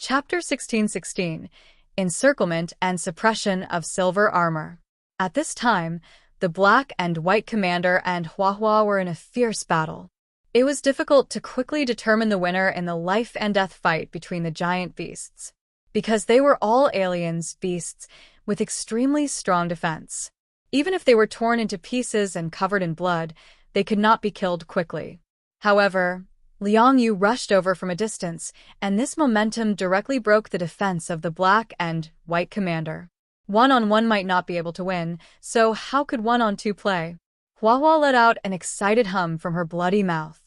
Chapter 1616, Encirclement and Suppression of Silver Armor. At this time, the Black and White Commander and Hua were in a fierce battle. It was difficult to quickly determine the winner in the life-and-death fight between the giant beasts, because they were all aliens, beasts, with extremely strong defense. Even if they were torn into pieces and covered in blood, they could not be killed quickly. However, Liang Yu rushed over from a distance, and this momentum directly broke the defense of the Black and White Commander. One-on-one might not be able to win, so how could one-on-two play? Hua let out an excited hum from her bloody mouth.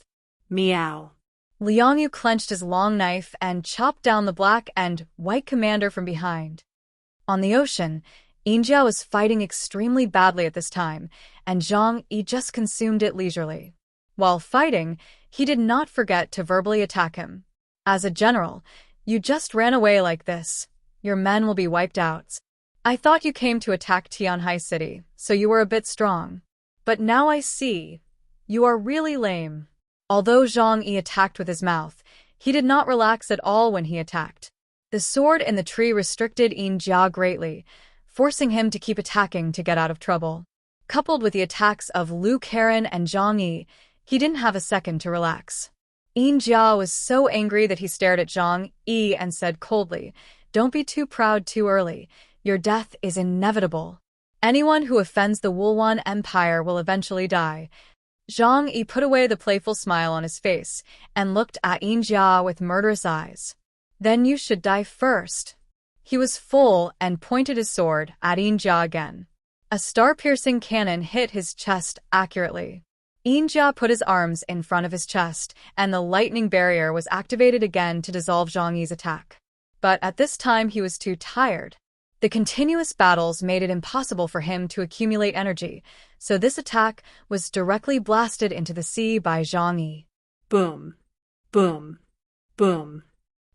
Meow. Liang Yu clenched his long knife and chopped down the Black and White Commander from behind. On the ocean, Yinjia was fighting extremely badly at this time, and Zhang Yi just consumed it leisurely. While fighting, he did not forget to verbally attack him. As a general, you just ran away like this. Your men will be wiped out. I thought you came to attack Tianhai City, so you were a bit strong. But now I see. You are really lame. Although Zhang Yi attacked with his mouth, he did not relax at all when he attacked. The sword in the tree restricted Yinjia greatly, forcing him to keep attacking to get out of trouble. Coupled with the attacks of Lu Karen and Zhang Yi, he didn't have a second to relax. Yinjia was so angry that he stared at Zhang Yi and said coldly, "Don't be too proud too early. Your death is inevitable. Anyone who offends the Wuguo Empire will eventually die." Zhang Yi put away the playful smile on his face and looked at Yinjia with murderous eyes. "Then you should die first." He was full and pointed his sword at Yinjia again. A star-piercing cannon hit his chest accurately. Yinjia put his arms in front of his chest, and the lightning barrier was activated again to dissolve Zhang Yi's attack. But at this time he was too tired. The continuous battles made it impossible for him to accumulate energy, so this attack was directly blasted into the sea by Zhang Yi. Boom. Boom. Boom.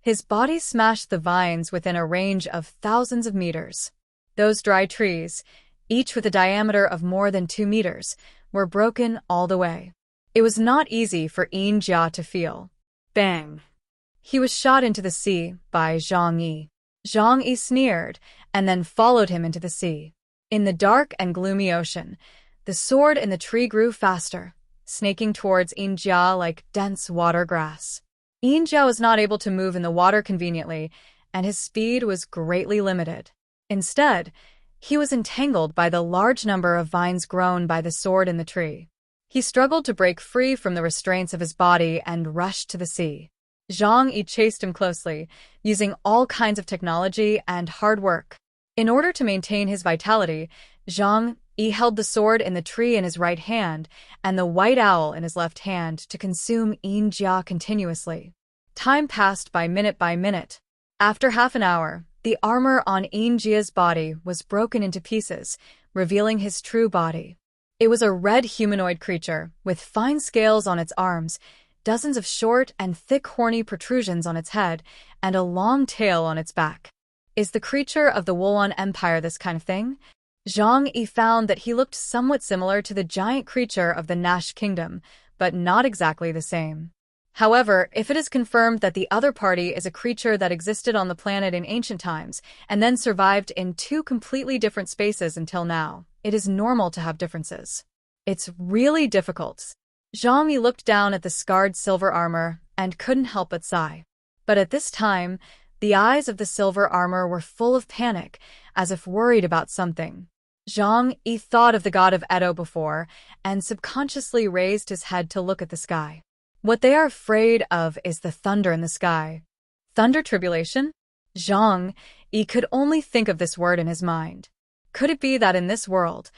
His body smashed the vines within a range of thousands of meters. Those dry trees, each with a diameter of more than 2 meters, were broken all the way. It was not easy for Yinjia to feel. Bang! He was shot into the sea by Zhang Yi. Zhang Yi sneered, and then followed him into the sea. In the dark and gloomy ocean, the sword in the tree grew faster, snaking towards Yinjia like dense water grass. Yinjia was not able to move in the water conveniently, and his speed was greatly limited. Instead, he was entangled by the large number of vines grown by the sword in the tree. He struggled to break free from the restraints of his body and rushed to the sea. Zhang Yi chased him closely, using all kinds of technology and hard work. In order to maintain his vitality, Zhang Yi held the sword in the tree in his right hand and the white owl in his left hand to consume Yinjia continuously. Time passed by minute. After half an hour, the armor on Yinjia's body was broken into pieces, revealing his true body. It was a red humanoid creature, with fine scales on its arms, dozens of short and thick horny protrusions on its head, and a long tail on its back. Is the creature of the Wuguo Empire this kind of thing? Zhang Yi found that he looked somewhat similar to the giant creature of the Nash Kingdom, but not exactly the same. However, if it is confirmed that the other party is a creature that existed on the planet in ancient times and then survived in 2 completely different spaces until now, it is normal to have differences. It's really difficult. Zhang Yi looked down at the scarred silver armor and couldn't help but sigh. But at this time, the eyes of the silver armor were full of panic, as if worried about something. Zhang Yi thought of the god of Edo before and subconsciously raised his head to look at the sky. What they are afraid of is the thunder in the sky. Thunder tribulation? Zhang Yi could only think of this word in his mind. Could it be that in this world,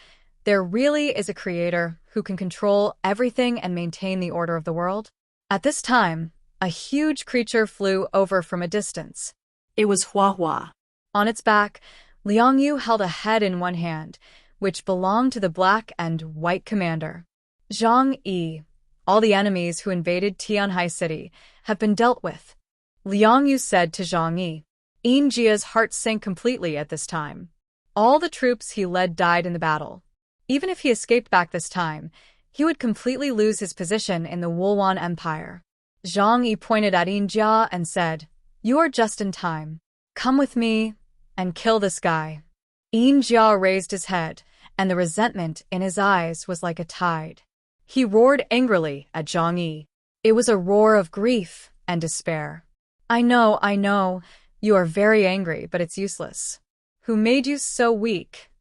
there really is a creator who can control everything and maintain the order of the world? At this time, a huge creature flew over from a distance. It was Hua. On its back, Liang Yu held a head in one hand, which belonged to the Black and White Commander. Zhang Yi, all the enemies who invaded Tianhai City have been dealt with. Liang Yu said to Zhang Yi. Yinjia's heart sank completely at this time. All the troops he led died in the battle. Even if he escaped back this time, he would completely lose his position in the Wuguo Empire. Zhang Yi pointed at Yinjia and said, You are just in time. Come with me and kill this guy." Yin Jia raised his head, and the resentment in his eyes was like a tide. He roared angrily at Zhang Yi. It was a roar of grief and despair. I know, you are very angry, but it's useless. Who made you so weak?"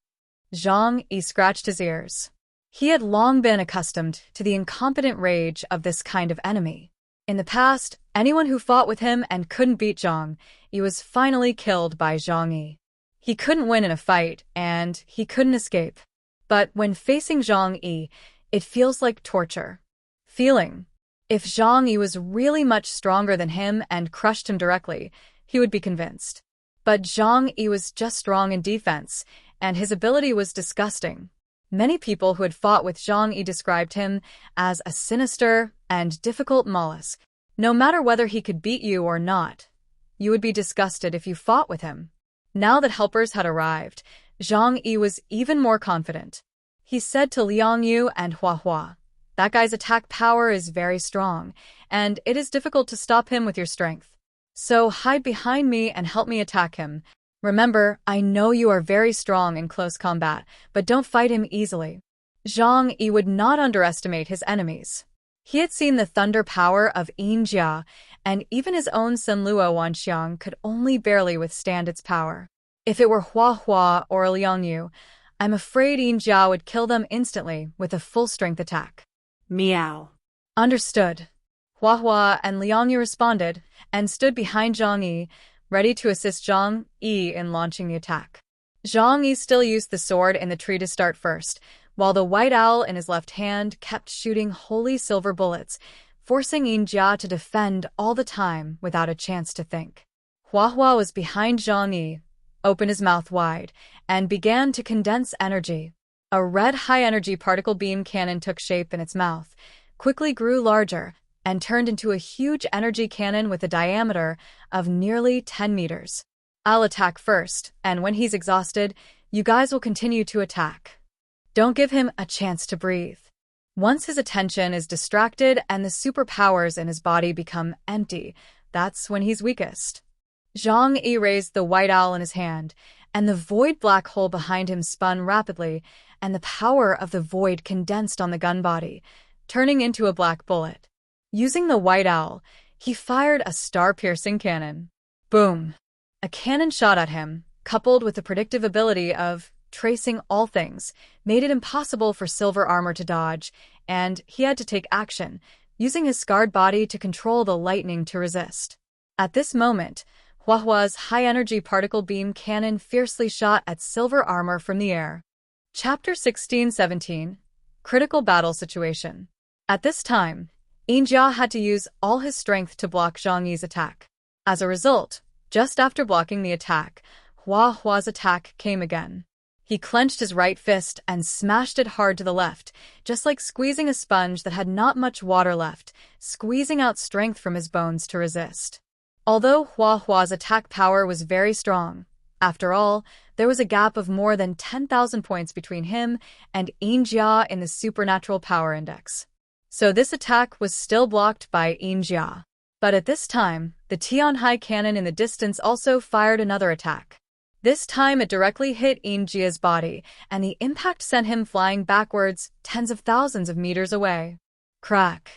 Zhang Yi scratched his ears. He had long been accustomed to the incompetent rage of this kind of enemy. In the past, anyone who fought with him and couldn't beat Zhang Yi was finally killed by Zhang Yi. He couldn't win in a fight, and he couldn't escape. But when facing Zhang Yi, it feels like torture. If Zhang Yi was really much stronger than him and crushed him directly, he would be convinced. But Zhang Yi was just strong in defense, and his ability was disgusting. Many people who had fought with Zhang Yi described him as a sinister and difficult mollusk. No matter whether he could beat you or not, you would be disgusted if you fought with him. Now that helpers had arrived, Zhang Yi was even more confident. He said to Liang Yu and Hua, "That guy's attack power is very strong, and it is difficult to stop him with your strength. So hide behind me and help me attack him. Remember, I know you are very strong in close combat, but don't fight him easily." Zhang Yi would not underestimate his enemies. He had seen the thunder power of Yin Jia, and even his own Senluo Wanxiang could only barely withstand its power. If it were Hua or Liang Yu, I'm afraid Yin Jia would kill them instantly with a full-strength attack. Meow. Understood. Hua and Liang Yu responded and stood behind Zhang Yi, ready to assist Zhang Yi in launching the attack. Zhang Yi still used the sword in the tree to start first, while the white owl in his left hand kept shooting holy silver bullets, forcing Yin Jia to defend all the time without a chance to think. Hua was behind Zhang Yi, opened his mouth wide, and began to condense energy. A red high-energy particle beam cannon took shape in its mouth, quickly grew larger, and turned into a huge energy cannon with a diameter of nearly 10 meters. I'll attack first, and when he's exhausted, you guys will continue to attack. Don't give him a chance to breathe. Once his attention is distracted and the superpowers in his body become empty, that's when he's weakest. Zhang Yi raised the white owl in his hand, and the void black hole behind him spun rapidly, and the power of the void condensed on the gun body, turning into a black bullet. Using the white owl, he fired a star-piercing cannon. Boom! A cannon shot at him, coupled with the predictive ability of tracing all things, made it impossible for silver armor to dodge, and he had to take action, using his scarred body to control the lightning to resist. At this moment, Huahua's high-energy particle beam cannon fiercely shot at silver armor from the air. Chapter 16-17 Critical Battle Situation. At this time, Yin Jia had to use all his strength to block Zhang Yi's attack. As a result, just after blocking the attack, Hua's attack came again. He clenched his right fist and smashed it hard to the left, just like squeezing a sponge that had not much water left, squeezing out strength from his bones to resist. Although Hua's attack power was very strong, after all, there was a gap of more than 10,000 points between him and Yin Jia in the Supernatural Power Index. So this attack was still blocked by Yin Jia. But at this time, the Tianhai cannon in the distance also fired another attack. This time it directly hit Yin Jia's body, and the impact sent him flying backwards tens of thousands of meters away. Crack!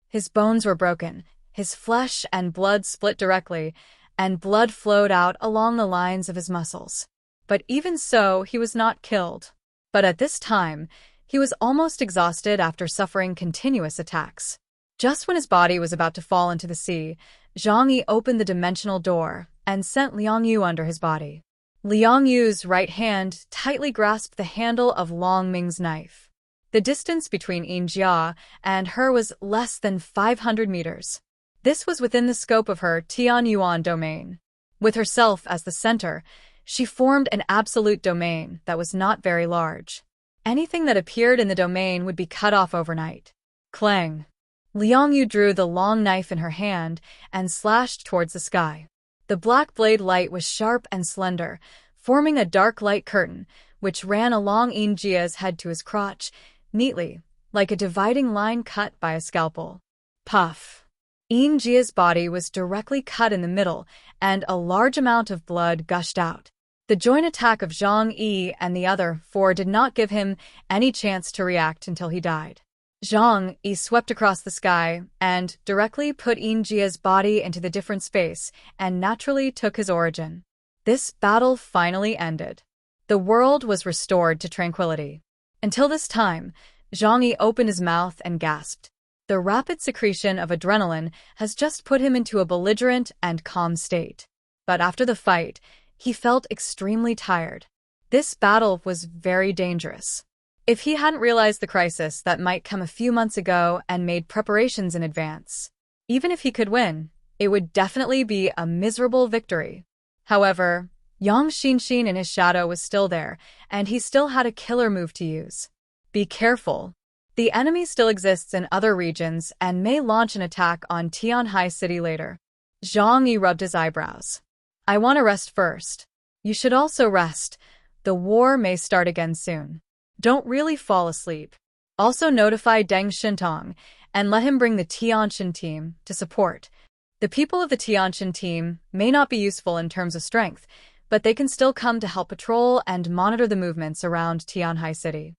His bones were broken, his flesh and blood split directly, and blood flowed out along the lines of his muscles. But even so, he was not killed. But at this time, he was almost exhausted after suffering continuous attacks. Just when his body was about to fall into the sea, Zhang Yi opened the dimensional door and sent Liang Yu under his body. Liang Yu's right hand tightly grasped the handle of Long Ming's knife. The distance between Yin Jia and her was less than 500 meters. This was within the scope of her Tianyuan domain. With herself as the center, she formed an absolute domain that was not very large. Anything that appeared in the domain would be cut off overnight. Clang! Liang Yu drew the long knife in her hand and slashed towards the sky. The black blade light was sharp and slender, forming a dark light curtain, which ran along Yin Jia's head to his crotch, neatly, like a dividing line cut by a scalpel. Puff! Jia's body was directly cut in the middle, and a large amount of blood gushed out. The joint attack of Zhang Yi and the other four did not give him any chance to react until he died. Zhang Yi swept across the sky and directly put Jia's body into the different space and naturally took his origin. This battle finally ended. The world was restored to tranquility. Until this time, Zhang Yi opened his mouth and gasped. The rapid secretion of adrenaline has just put him into a belligerent and calm state. But after the fight, he felt extremely tired. This battle was very dangerous. If he hadn't realized the crisis that might come a few months ago and made preparations in advance, even if he could win, it would definitely be a miserable victory. However, Yang Xinxin in his shadow was still there, and he still had a killer move to use. Be careful. The enemy still exists in other regions and may launch an attack on Tianhai City later. Zhang Yi rubbed his eyebrows. I want to rest first. You should also rest. The war may start again soon. Don't really fall asleep. Also notify Deng Shintong and let him bring the Tianjin team to support. The people of the Tianjin team may not be useful in terms of strength, but they can still come to help patrol and monitor the movements around Tianhai City.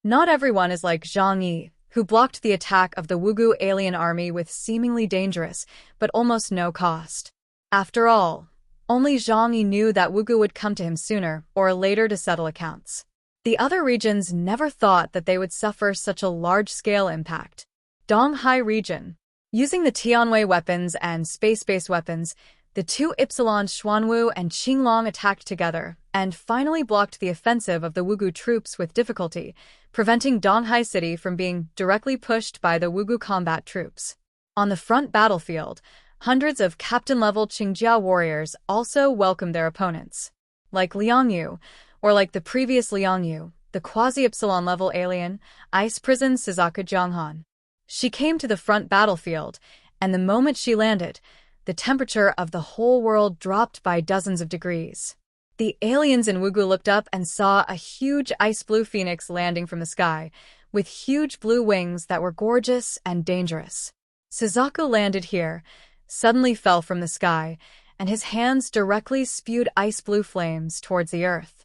Not everyone is like Zhang Yi, who blocked the attack of the Wuguo alien army with seemingly dangerous, but almost no cost. After all, only Zhang Yi knew that Wuguo would come to him sooner or later to settle accounts. The other regions never thought that they would suffer such a large-scale impact. Donghai region. Using the Tianhai weapons and space-based weapons, the two Ypsilons Schwan Wu and Ching Long attacked together and finally blocked the offensive of the Wuguo troops with difficulty, preventing Donghai City from being directly pushed by the Wuguo combat troops. On the front battlefield, hundreds of captain-level Qingjia warriors also welcomed their opponents. Like Liang Yu, or like the previous Liang Yu, the quasi-Epsilon-level alien, Ice Prison Suzaku Jianghan. She came to the front battlefield, and the moment she landed, the temperature of the whole world dropped by dozens of degrees. The aliens in Wuguo looked up and saw a huge ice-blue phoenix landing from the sky, with huge blue wings that were gorgeous and dangerous. Suzaku landed here, suddenly fell from the sky, and his hands directly spewed ice-blue flames towards the earth.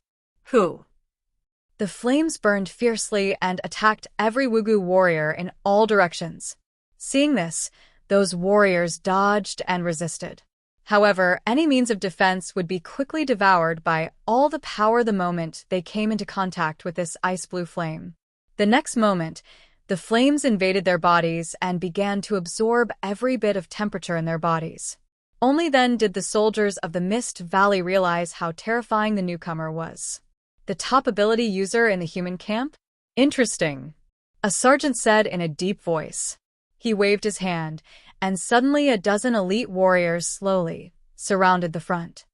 Who? The flames burned fiercely and attacked every Wuguo warrior in all directions. Seeing this, those warriors dodged and resisted. However, any means of defense would be quickly devoured by all the power the moment they came into contact with this ice-blue flame. The next moment, the flames invaded their bodies and began to absorb every bit of temperature in their bodies. Only then did the soldiers of the Mist Valley realize how terrifying the newcomer was. The top ability user in the human camp? Interesting, a sergeant said in a deep voice. He waved his hand, and suddenly a dozen elite warriors slowly surrounded the front.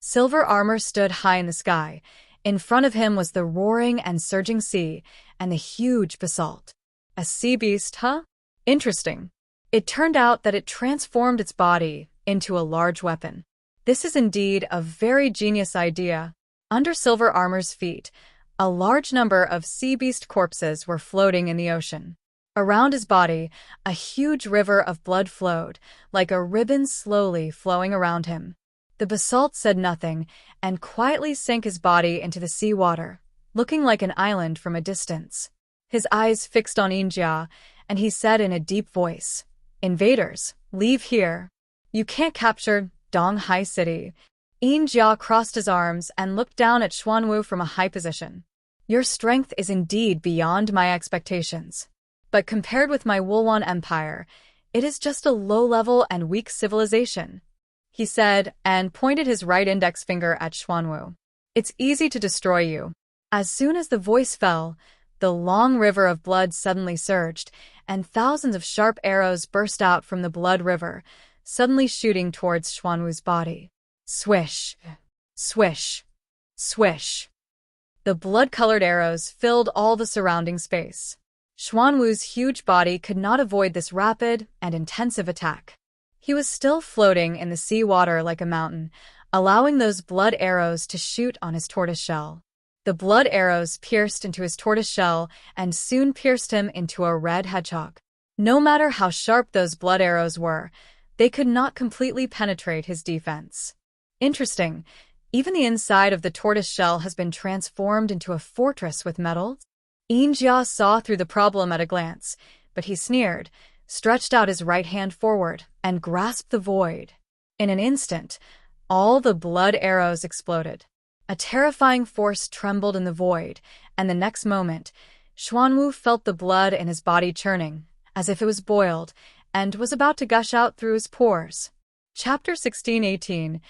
Silver armor stood high in the sky. In front of him was the roaring and surging sea and the huge basalt. A sea beast, huh? Interesting. It turned out that it transformed its body into a large weapon. This is indeed a very genius idea. Under Silver Armor's feet, a large number of sea beast corpses were floating in the ocean. Around his body, a huge river of blood flowed, like a ribbon slowly flowing around him. The basalt said nothing and quietly sank his body into the sea water, looking like an island from a distance. His eyes fixed on Yinjia, and he said in a deep voice, "Invaders, leave here. You can't capture Donghai City." Yinjia crossed his arms and looked down at Schwan Wu from a high position. "Your strength is indeed beyond my expectations. But compared with my Wulwan Empire, it is just a low-level and weak civilization," he said, and pointed his right index finger at Schwan Wu. "It's easy to destroy you." As soon as the voice fell, the long river of blood suddenly surged, and thousands of sharp arrows burst out from the blood river, suddenly shooting towards Schwan Wu's body. Swish, swish, swish. The blood-colored arrows filled all the surrounding space. Schwan Wu's huge body could not avoid this rapid and intensive attack. He was still floating in the sea water like a mountain, allowing those blood arrows to shoot on his tortoise shell. The blood arrows pierced into his tortoise shell and soon pierced him into a red hedgehog. No matter how sharp those blood arrows were, they could not completely penetrate his defense. Interesting, even the inside of the tortoise shell has been transformed into a fortress with metals? Injia saw through the problem at a glance, but he sneered, stretched out his right hand forward, and grasped the void. In an instant, all the blood arrows exploded. A terrifying force trembled in the void, and the next moment, Schwan Wu felt the blood in his body churning, as if it was boiled, and was about to gush out through his pores. Chapter 1618,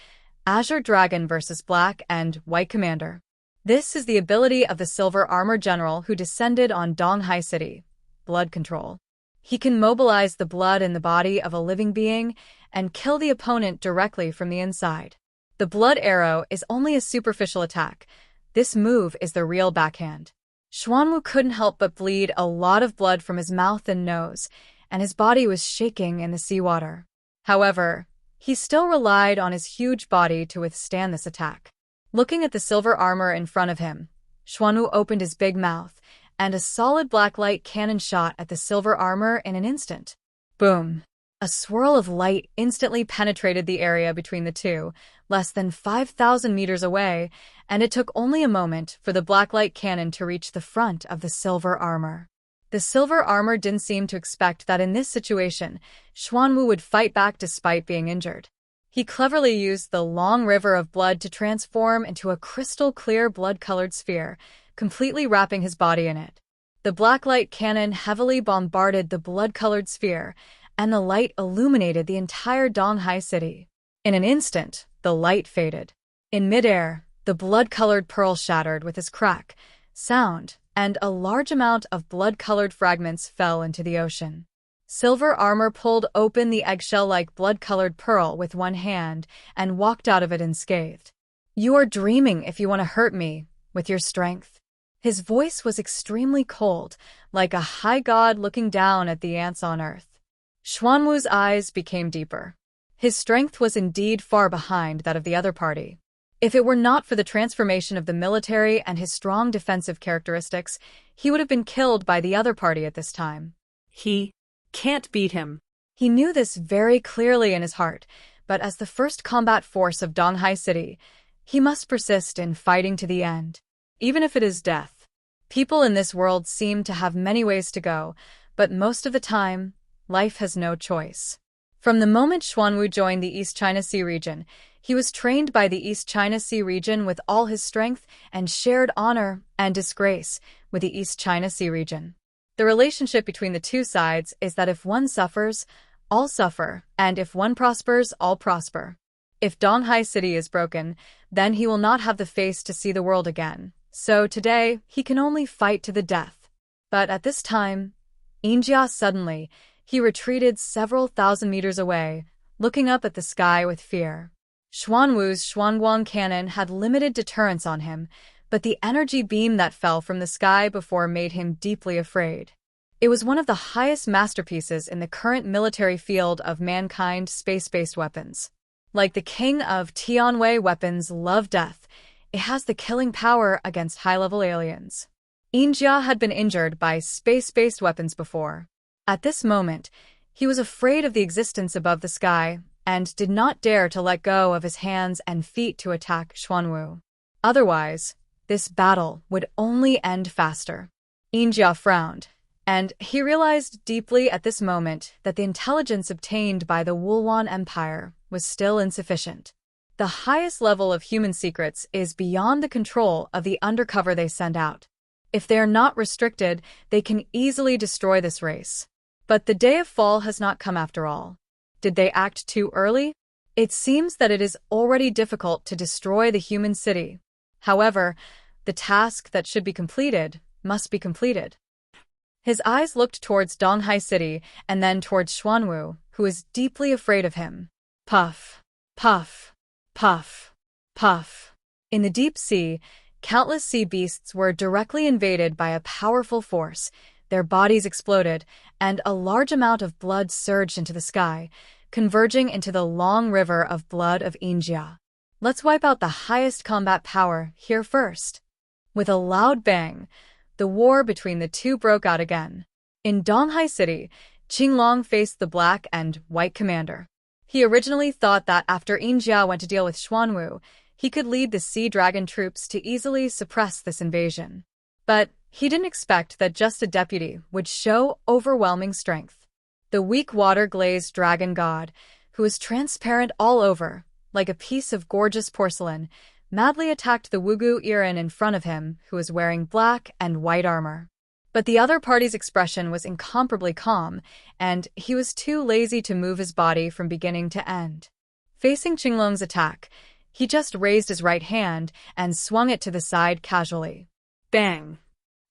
Azure Dragon vs. Black and White Commander. This is the ability of the Silver Armor General who descended on Tianhai City, blood control. He can mobilize the blood in the body of a living being and kill the opponent directly from the inside. The blood arrow is only a superficial attack. This move is the real backhand. Schwan Wu couldn't help but bleed a lot of blood from his mouth and nose, and his body was shaking in the seawater. However, he still relied on his huge body to withstand this attack. Looking at the silver armor in front of him, Schwan Wu opened his big mouth, and a solid black light cannon shot at the silver armor in an instant. Boom! A swirl of light instantly penetrated the area between the two, less than 5,000 meters away, and it took only a moment for the black light cannon to reach the front of the silver armor. The silver armor didn't seem to expect that in this situation, Schwan Wu would fight back despite being injured. He cleverly used the long river of blood to transform into a crystal-clear blood-colored sphere, completely wrapping his body in it. The black light cannon heavily bombarded the blood-colored sphere, and the light illuminated the entire Tianhai city. In an instant, the light faded. In midair, the blood-colored pearl shattered with its crack, sound, and a large amount of blood-colored fragments fell into the ocean. Silver Armor pulled open the eggshell-like blood-colored pearl with one hand and walked out of it unscathed. "You are dreaming if you want to hurt me, with your strength." His voice was extremely cold, like a high god looking down at the ants on earth. Schwan Wu's eyes became deeper. His strength was indeed far behind that of the other party. If it were not for the transformation of the military and his strong defensive characteristics, he would have been killed by the other party at this time. He can't beat him. He knew this very clearly in his heart, but as the first combat force of Tianhai City, he must persist in fighting to the end, even if it is death. People in this world seem to have many ways to go, but most of the time, life has no choice. From the moment Schwan Wu joined the East China Sea region, he was trained by the East China Sea region with all his strength and shared honor and disgrace with the East China Sea region. The relationship between the two sides is that if one suffers, all suffer, and if one prospers, all prosper. If Tianhai City is broken, then he will not have the face to see the world again. So today, he can only fight to the death. But at this time, suddenly, he retreated several thousand meters away, looking up at the sky with fear. Schwan Wu's Shuangguang cannon had limited deterrence on him, but the energy beam that fell from the sky before made him deeply afraid. It was one of the highest masterpieces in the current military field of mankind space-based weapons. Like the king of Tianhai weapons love death, it has the killing power against high-level aliens. Injia had been injured by space-based weapons before. At this moment, he was afraid of the existence above the sky and did not dare to let go of his hands and feet to attack Schwan Wu. Otherwise, this battle would only end faster. Injia frowned, and he realized deeply at this moment that the intelligence obtained by the Wulwan Empire was still insufficient. The highest level of human secrets is beyond the control of the undercover they send out. If they are not restricted, they can easily destroy this race. But the day of fall has not come after all. Did they act too early? It seems that it is already difficult to destroy the human city. However, the task that should be completed must be completed. His eyes looked towards Tianhai City and then towards Schwan Wu, who was deeply afraid of him. Puff, puff, puff, puff. In the deep sea, countless sea beasts were directly invaded by a powerful force. Their bodies exploded, and a large amount of blood surged into the sky, converging into the long river of blood of Injia. Let's wipe out the highest combat power here first. With a loud bang, the war between the two broke out again. In Tianhai City, Ching Long faced the black and white commander. He originally thought that after Yinjia went to deal with Schwan Wu, he could lead the Sea Dragon troops to easily suppress this invasion. But he didn't expect that just a deputy would show overwhelming strength. The weak water-glazed dragon god, who was transparent all over, like a piece of gorgeous porcelain, madly attacked the Wuguo Irin in front of him, who was wearing black and white armor. But the other party's expression was incomparably calm, and he was too lazy to move his body from beginning to end. Facing Ching Long's attack, he just raised his right hand and swung it to the side casually. Bang!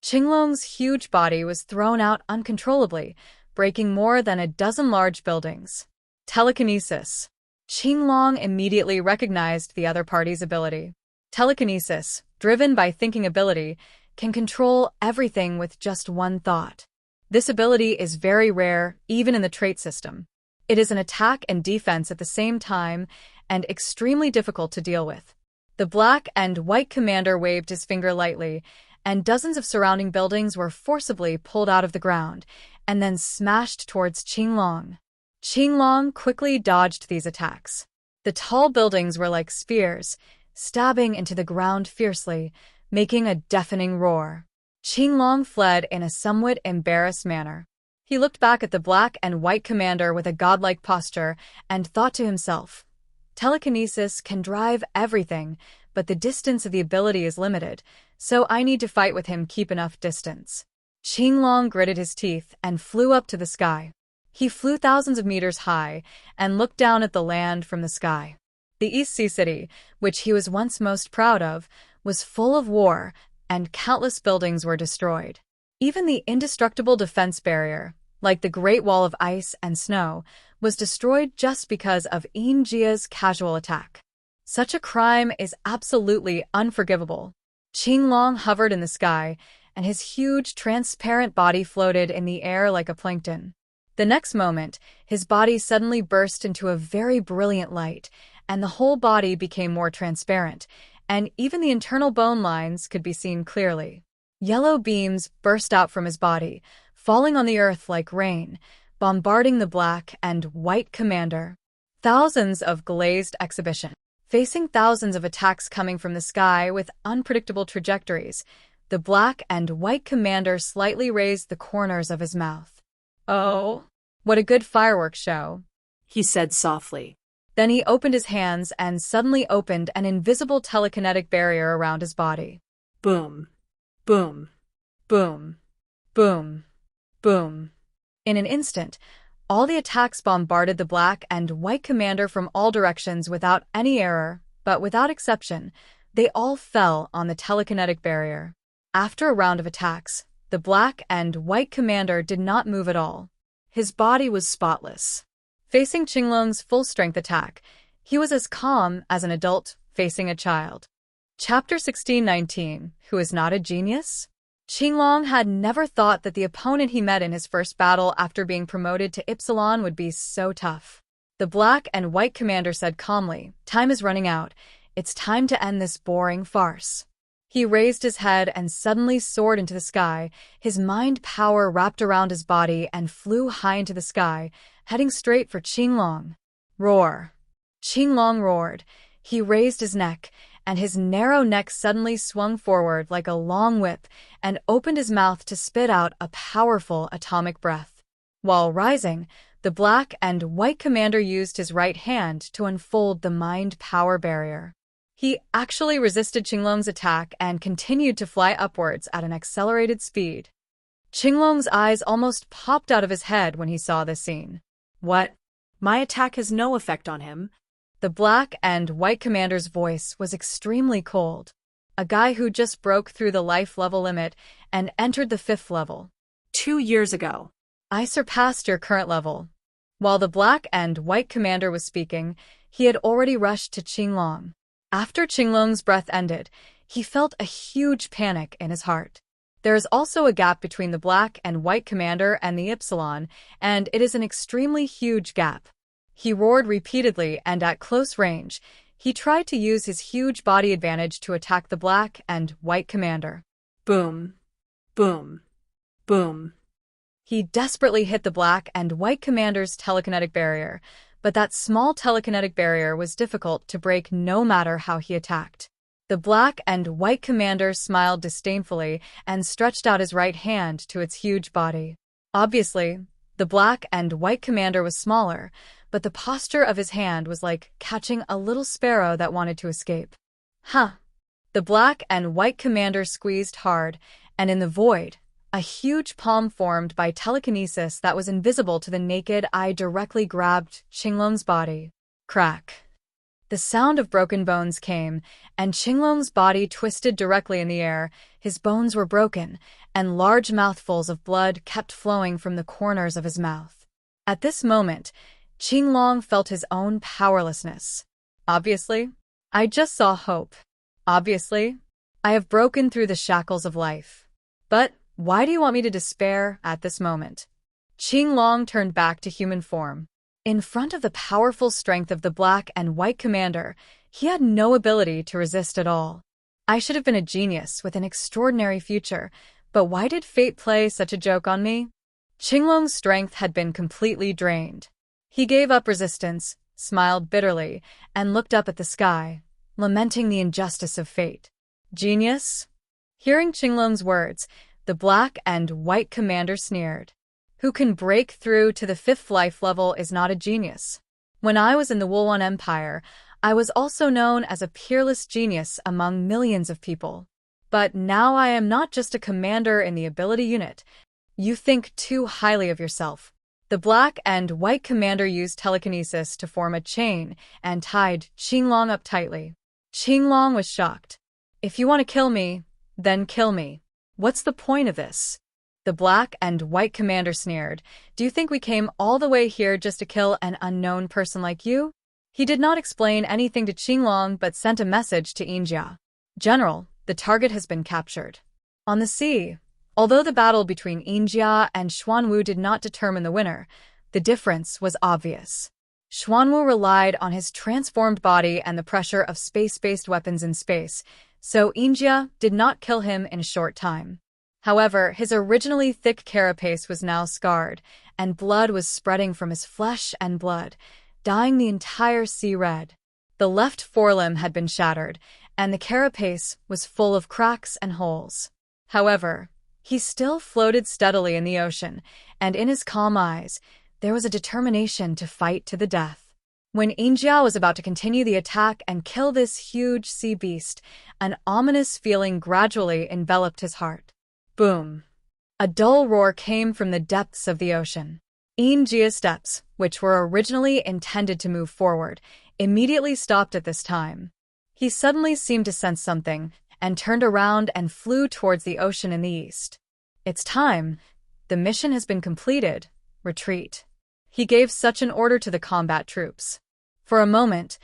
Ching Long's huge body was thrown out uncontrollably, breaking more than a dozen large buildings. Telekinesis. Ching Long immediately recognized the other party's ability. Telekinesis, driven by thinking ability, can control everything with just one thought. This ability is very rare, even in the trait system. It is an attack and defense at the same time, and extremely difficult to deal with. The black and white commander waved his finger lightly, and dozens of surrounding buildings were forcibly pulled out of the ground, and then smashed towards Ching Long. Ching Long quickly dodged these attacks. The tall buildings were like spears, stabbing into the ground fiercely, making a deafening roar. Ching Long fled in a somewhat embarrassed manner. He looked back at the black and white commander with a godlike posture and thought to himself, telekinesis can drive everything, but the distance of the ability is limited, so I need to fight with him keep enough distance. Ching Long gritted his teeth and flew up to the sky. He flew thousands of meters high and looked down at the land from the sky. The East Sea City, which he was once most proud of, was full of war, and countless buildings were destroyed. Even the indestructible defense barrier, like the Great Wall of ice and snow, was destroyed just because of Yinjia's casual attack. Such a crime is absolutely unforgivable. Ching Long hovered in the sky, and his huge, transparent body floated in the air like a plankton. The next moment, his body suddenly burst into a very brilliant light, and the whole body became more transparent, and even the internal bone lines could be seen clearly. Yellow beams burst out from his body, falling on the earth like rain, bombarding the black and white commander. Thousands of glazed exhibition. Facing thousands of attacks coming from the sky with unpredictable trajectories, the black and white commander slightly raised the corners of his mouth. "Oh, what a good fireworks show," he said softly. Then he opened his hands and suddenly opened an invisible telekinetic barrier around his body. Boom. Boom. Boom. Boom. Boom. In an instant, all the attacks bombarded the black and white commander from all directions without any error, but without exception, they all fell on the telekinetic barrier. After a round of attacks, the black and white commander did not move at all. His body was spotless. Facing Ching Long's full-strength attack, he was as calm as an adult facing a child. Chapter 1619, Who is Not a Genius? Ching Long had never thought that the opponent he met in his first battle after being promoted to Ypsilon would be so tough. The black and white commander said calmly, "Time is running out. It's time to end this boring farce." He raised his head and suddenly soared into the sky, his mind power wrapped around his body and flew high into the sky, heading straight for Ching Long. Roar! Ching Long roared. He raised his neck, and his narrow neck suddenly swung forward like a long whip and opened his mouth to spit out a powerful atomic breath. While rising, the black and white commander used his right hand to unfold the mind power barrier. He actually resisted Ching Long's attack and continued to fly upwards at an accelerated speed. Ching Long's eyes almost popped out of his head when he saw this scene. What? My attack has no effect on him? The black and white commander's voice was extremely cold. A guy who just broke through the life level limit and entered the 5th level. 2 years ago. I surpassed your current level. While the black and white commander was speaking, he had already rushed to Ching Long. After Ching Long's breath ended, he felt a huge panic in his heart. There is also a gap between the black and white commander and the Ypsilon, and it is an extremely huge gap. He roared repeatedly, and at close range, he tried to use his huge body advantage to attack the black and white commander. Boom. Boom. Boom. He desperately hit the black and white commander's telekinetic barrier, but that small telekinetic barrier was difficult to break no matter how he attacked. The black and white commander smiled disdainfully and stretched out his right hand to its huge body. Obviously, the black and white commander was smaller, but the posture of his hand was like catching a little sparrow that wanted to escape. Huh. The black and white commander squeezed hard, and in the void, a huge palm formed by telekinesis that was invisible to the naked eye directly grabbed Ching Long's body. Crack. The sound of broken bones came, and Ching Long's body twisted directly in the air. His bones were broken, and large mouthfuls of blood kept flowing from the corners of his mouth. At this moment, Ching Long felt his own powerlessness. Obviously, I just saw hope. Obviously, I have broken through the shackles of life. But why do you want me to despair at this moment? Ching Long turned back to human form. In front of the powerful strength of the black and white commander, he had no ability to resist at all. I should have been a genius with an extraordinary future, but why did fate play such a joke on me? Ching Long's strength had been completely drained. He gave up resistance, smiled bitterly, and looked up at the sky, lamenting the injustice of fate. Genius? Hearing Ching Long's words, the black and white commander sneered. Who can break through to the fifth life level is not a genius. When I was in the Wuguo Empire, I was also known as a peerless genius among millions of people. But now I am not just a commander in the ability unit. You think too highly of yourself. The black and white commander used telekinesis to form a chain and tied Ching Long up tightly. Ching Long was shocked. If you want to kill me, then kill me. What's the point of this? The black and white commander sneered. Do you think we came all the way here just to kill an unknown person like you? He did not explain anything to Ching Long but sent a message to Injia. General, the target has been captured. On the sea, although the battle between Injia and Schwan Wu did not determine the winner, the difference was obvious. Schwan Wu relied on his transformed body and the pressure of space-based weapons in space, so Injia did not kill him in a short time. However, his originally thick carapace was now scarred, and blood was spreading from his flesh and blood, dyeing the entire sea red. The left forelimb had been shattered, and the carapace was full of cracks and holes. However, he still floated steadily in the ocean, and in his calm eyes, there was a determination to fight to the death. When Injia was about to continue the attack and kill this huge sea beast, an ominous feeling gradually enveloped his heart. Boom! A dull roar came from the depths of the ocean. Injia's steps, which were originally intended to move forward, immediately stopped at this time. He suddenly seemed to sense something, and turned around and flew towards the ocean in the east. It's time. The mission has been completed. Retreat. He gave such an order to the combat troops. For a moment,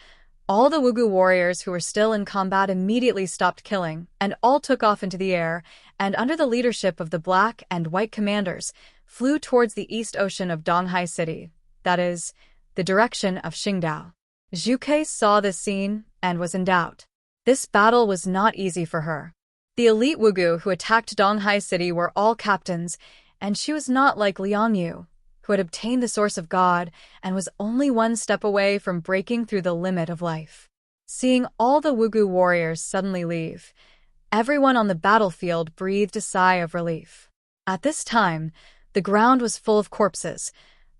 all the Wuguo warriors who were still in combat immediately stopped killing, and all took off into the air, and under the leadership of the black and white commanders, flew towards the east ocean of Tianhai City, that is, the direction of Qingdao. Zhu Ke saw this scene and was in doubt. This battle was not easy for her. The elite Wuguo who attacked Tianhai City were all captains, and she was not like Liang Yu, who had obtained the source of God and was only one step away from breaking through the limit of life. Seeing all the Wuguo warriors suddenly leave, everyone on the battlefield breathed a sigh of relief. At this time, the ground was full of corpses,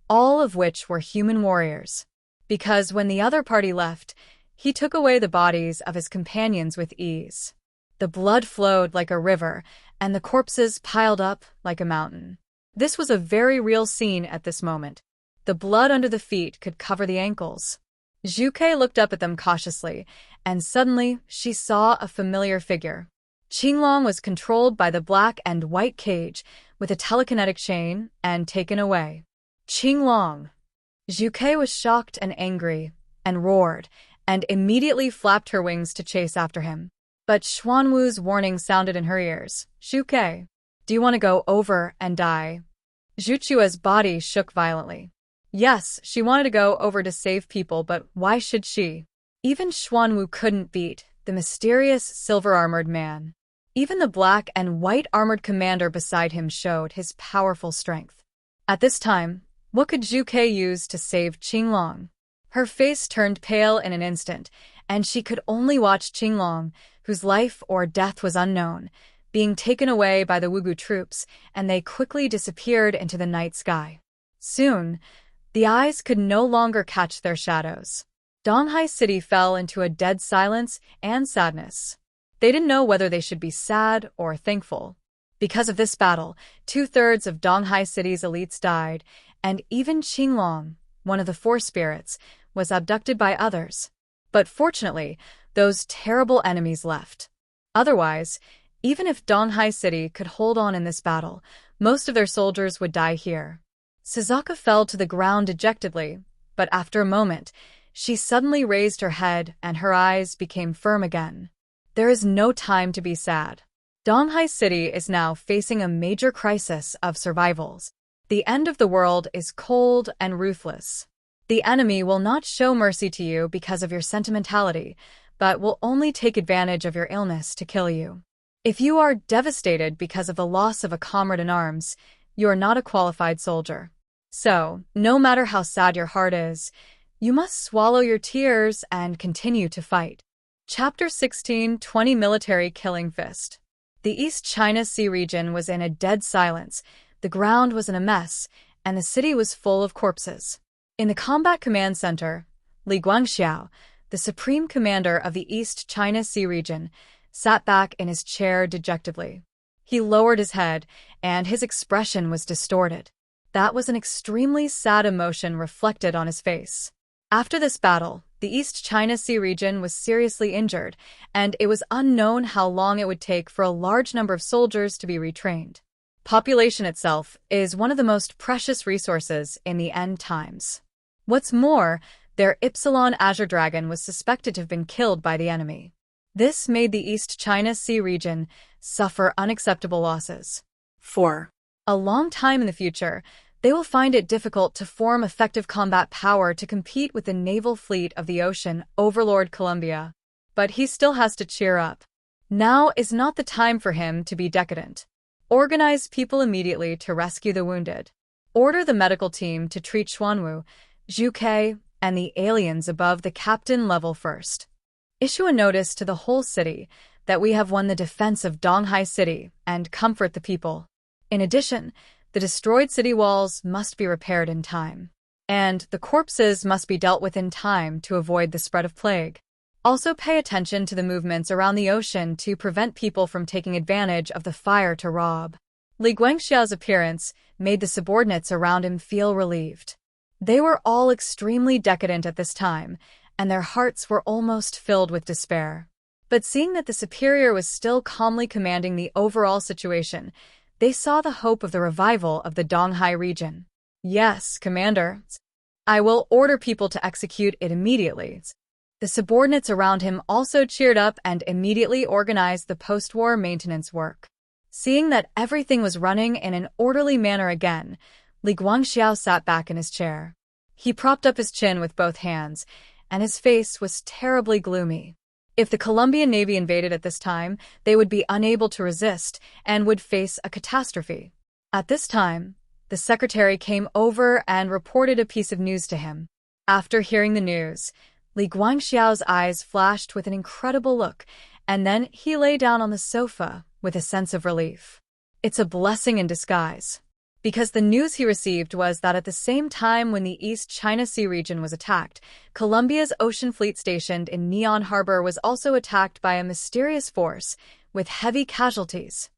all of which were human warriors. Because when the other party left, he took away the bodies of his companions with ease. The blood flowed like a river, and the corpses piled up like a mountain. This was a very real scene at this moment. The blood under the feet could cover the ankles. Zhu Ke looked up at them cautiously, and suddenly she saw a familiar figure. Ching Long was controlled by the black and white cage with a telekinetic chain and taken away. Ching Long! Zhu Ke was shocked and angry, and roared, and immediately flapped her wings to chase after him. But Schwan Wu's warning sounded in her ears. Zhu Ke, do you want to go over and die? Zhu Chua's body shook violently. Yes, she wanted to go over to save people, but why should she? Even Schwan Wu couldn't beat the mysterious silver-armored man. Even the black and white-armored commander beside him showed his powerful strength. At this time, what could Zhu Ke use to save Ching Long? Her face turned pale in an instant, and she could only watch Ching Long, whose life or death was unknown, being taken away by the Wuguo troops, and they quickly disappeared into the night sky. Soon, the eyes could no longer catch their shadows. Tianhai City fell into a dead silence and sadness. They didn't know whether they should be sad or thankful. Because of this battle, 2/3 of Tianhai City's elites died, and even Ching Long, one of the four spirits, was abducted by others. But fortunately, those terrible enemies left. Otherwise, even if Tianhai City could hold on in this battle, most of their soldiers would die here. Suzaka fell to the ground dejectedly, but after a moment, she suddenly raised her head and her eyes became firm again. There is no time to be sad. Tianhai City is now facing a major crisis of survivals. The end of the world is cold and ruthless. The enemy will not show mercy to you because of your sentimentality, but will only take advantage of your illness to kill you. If you are devastated because of the loss of a comrade in arms, you are not a qualified soldier. So, no matter how sad your heart is, you must swallow your tears and continue to fight. Chapter 16, 20 Military Killing Fist. The East China Sea region was in a dead silence, the ground was in a mess, and the city was full of corpses. In the Combat Command Center, Li Guangxiao, the supreme commander of the East China Sea region, sat back in his chair dejectedly. He lowered his head, and his expression was distorted. That was an extremely sad emotion reflected on his face. After this battle, the East China Sea region was seriously injured, and it was unknown how long it would take for a large number of soldiers to be retrained. Population itself is one of the most precious resources in the end times. What's more, their Epsilon Azure Dragon was suspected to have been killed by the enemy. This made the East China Sea region suffer unacceptable losses. 4. A long time in the future, they will find it difficult to form effective combat power to compete with the naval fleet of the ocean overlord Columbia. But he still has to cheer up. Now is not the time for him to be decadent. Organize people immediately to rescue the wounded. Order the medical team to treat Schwan Wu, Zhu Ke, and the aliens above the captain level first. Issue a notice to the whole city that we have won the defense of Tianhai City and comfort the people. In addition, the destroyed city walls must be repaired in time. And the corpses must be dealt with in time to avoid the spread of plague. Also pay attention to the movements around the ocean to prevent people from taking advantage of the fire to rob. Li Guangxiao's appearance made the subordinates around him feel relieved. They were all extremely decadent at this time, and their hearts were almost filled with despair. But seeing that the superior was still calmly commanding the overall situation, they saw the hope of the revival of the Tianhai region. Yes, Commander. I will order people to execute it immediately. The subordinates around him also cheered up and immediately organized the post-war maintenance work. Seeing that everything was running in an orderly manner again, Li Guangxiao sat back in his chair. He propped up his chin with both hands, and his face was terribly gloomy. If the Colombian Navy invaded at this time, they would be unable to resist and would face a catastrophe. At this time, the secretary came over and reported a piece of news to him. After hearing the news, Li Guangxiao's eyes flashed with an incredible look, and then he lay down on the sofa with a sense of relief. It's a blessing in disguise. Because the news he received was that at the same time when the East China Sea region was attacked, Colombia's ocean fleet stationed in Neon Harbor was also attacked by a mysterious force with heavy casualties.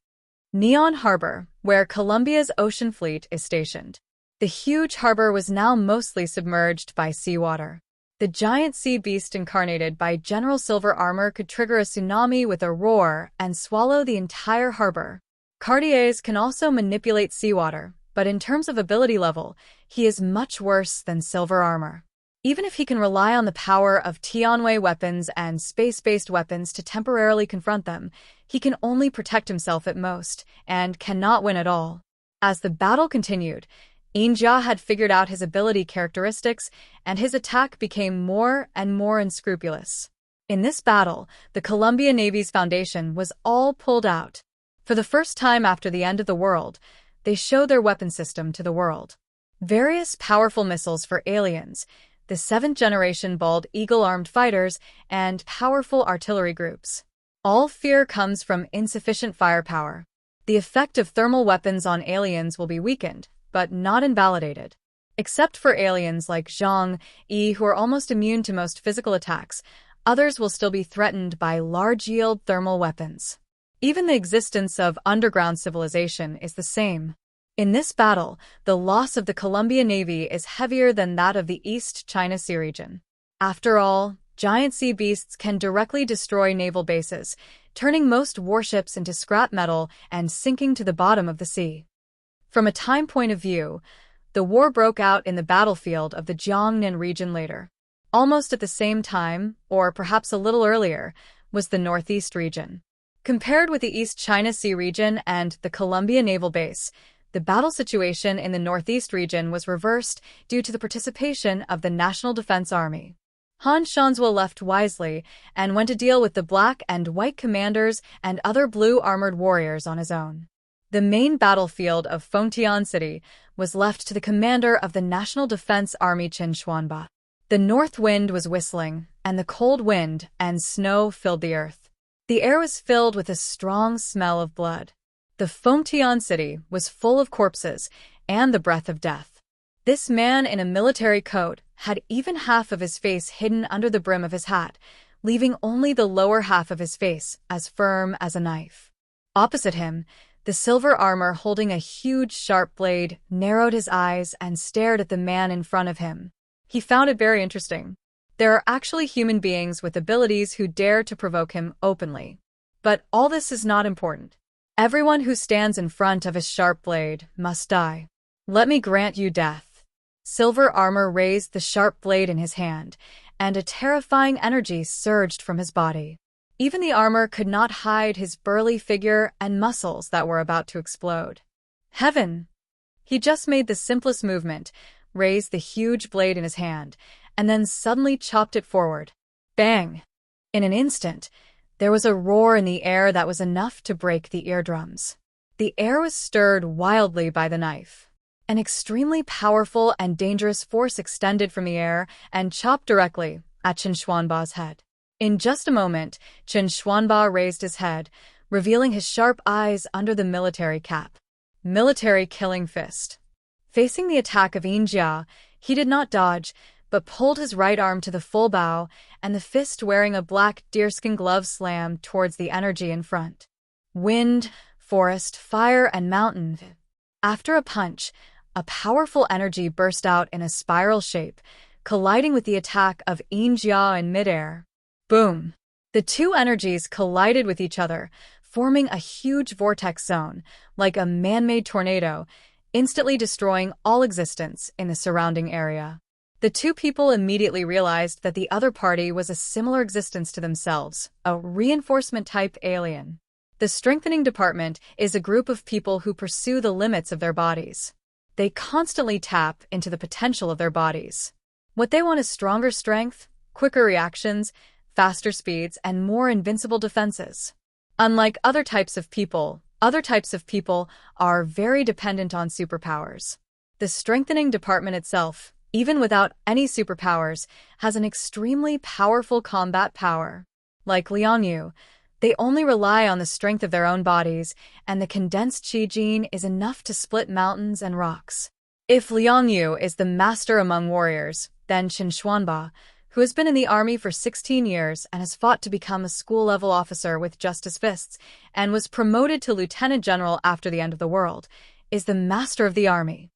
Neon Harbor, where Colombia's ocean fleet is stationed. The huge harbor was now mostly submerged by seawater. The giant sea beast incarnated by General Silver Armor could trigger a tsunami with a roar and swallow the entire harbor. Cartiers can also manipulate seawater, but in terms of ability level, he is much worse than Silver Armor. Even if he can rely on the power of Tianhai weapons and space-based weapons to temporarily confront them, he can only protect himself at most, and cannot win at all. As the battle continued, Injia had figured out his ability characteristics, and his attack became more and more unscrupulous. In this battle, the Columbia Navy's foundation was all pulled out. For the first time after the end of the world, they showed their weapon system to the world. various powerful missiles for aliens, the 7th-generation bald eagle-armed fighters, and powerful artillery groups. All fear comes from insufficient firepower. The effect of thermal weapons on aliens will be weakened, but not invalidated. Except for aliens like Zhang Yi who are almost immune to most physical attacks, others will still be threatened by large-yield thermal weapons. Even the existence of underground civilization is the same. In this battle, the loss of the Columbia Navy is heavier than that of the East China Sea region. After all, giant sea beasts can directly destroy naval bases, turning most warships into scrap metal and sinking to the bottom of the sea. From a time point of view, the war broke out in the battlefield of the Jiangnan region later. Almost at the same time, or perhaps a little earlier, was the Northeast region. Compared with the East China Sea region and the Columbia Naval Base, the battle situation in the Northeast region was reversed due to the participation of the National Defense Army. Han Shanzhua left wisely and went to deal with the black and white commanders and other blue armored warriors on his own. The main battlefield of Fonon City was left to the commander of the National Defense Army Qin Xuanba. The north wind was whistling, and the cold wind and snow filled the earth. The air was filled with a strong smell of blood. The Fonon City was full of corpses and the breath of death. This man in a military coat had even half of his face hidden under the brim of his hat, leaving only the lower half of his face as firm as a knife. Opposite him, the silver armor holding a huge sharp blade narrowed his eyes and stared at the man in front of him. He found it very interesting. There are actually human beings with abilities who dare to provoke him openly. But all this is not important. Everyone who stands in front of a sharp blade must die. Let me grant you death. Silver armor raised the sharp blade in his hand, and a terrifying energy surged from his body. Even the armor could not hide his burly figure and muscles that were about to explode. Heaven! He just made the simplest movement, raised the huge blade in his hand, and then suddenly chopped it forward. Bang! In an instant, there was a roar in the air that was enough to break the eardrums. The air was stirred wildly by the knife. An extremely powerful and dangerous force extended from the air and chopped directly at Qin Xuanba's head. In just a moment, Qin Xuanba raised his head, revealing his sharp eyes under the military cap. Military killing fist. Facing the attack of Yinjia, he did not dodge, but pulled his right arm to the full bow, and the fist wearing a black deerskin glove slammed towards the energy in front. Wind, forest, fire, and mountain. After a punch, a powerful energy burst out in a spiral shape, colliding with the attack of Yinjia in midair. Boom! The two energies collided with each other, forming a huge vortex zone, like a man-made tornado, instantly destroying all existence in the surrounding area. The two people immediately realized that the other party was a similar existence to themselves, a reinforcement-type alien. The Strengthening Department is a group of people who pursue the limits of their bodies. They constantly tap into the potential of their bodies. What they want is stronger strength, quicker reactions, faster speeds, and more invincible defenses. Unlike other types of people are very dependent on superpowers. The Strengthening Department itself, even without any superpowers, has an extremely powerful combat power. Like Liang Yu, they only rely on the strength of their own bodies, and the condensed qi gene is enough to split mountains and rocks. If Liang Yu is the master among warriors, then Qin Xuanba, who has been in the army for 16 years and has fought to become a school-level officer with just his fists, and was promoted to lieutenant general after the end of the world, is the master of the army.